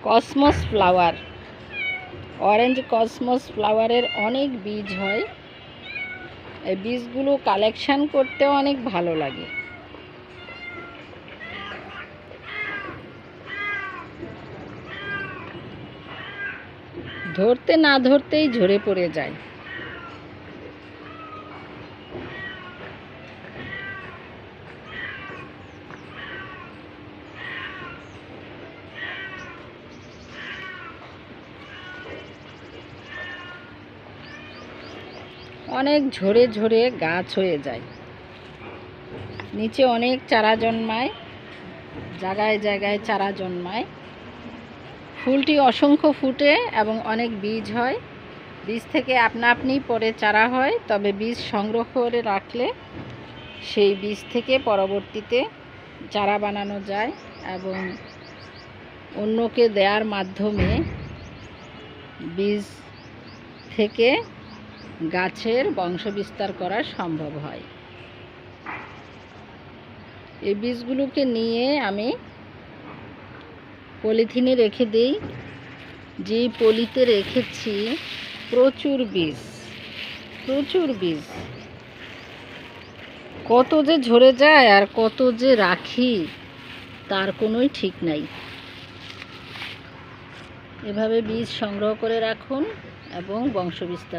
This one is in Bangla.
কসমস ফ্লাওয়ার, অরেঞ্জ কসমস ফ্লাওয়ারের অনেক বীজ হয়। এই বীজগুলো কালেকশান করতেও অনেক ভালো লাগে। ধরতে না ধরতেই ঝরে পড়ে যায়। অনেক ঝরে ঝরে গাছ হয়ে যায়, নিচে অনেক চারা জন্মায়, জায়গায় জায়গায় চারা জন্মায়। ফুলটি অসংখ্য ফুটে এবং অনেক বীজ হয়। বীজ থেকে আপনা আপনি পরে চারা হয়, তবে বীজ সংগ্রহ করে রাখলে সেই বীজ থেকে পরবর্তীতে চারা বানানো যায় এবং অন্যকে দেওয়ার মাধ্যমে বীজ থেকে গাছের বংশবিস্তার করা সম্ভব হয়। এই বীজগুলোকে নিয়ে আমি পলিথিনে রেখে দিই। যে পলিতে রেখেছি প্রচুর বীজ, প্রচুর বীজ। কত যে ঝরে যায় আর কত যে রাখি তার কোনোই ঠিক নাই। এভাবে বীজ সংগ্রহ করে রাখুন এবং বংশবিস্তার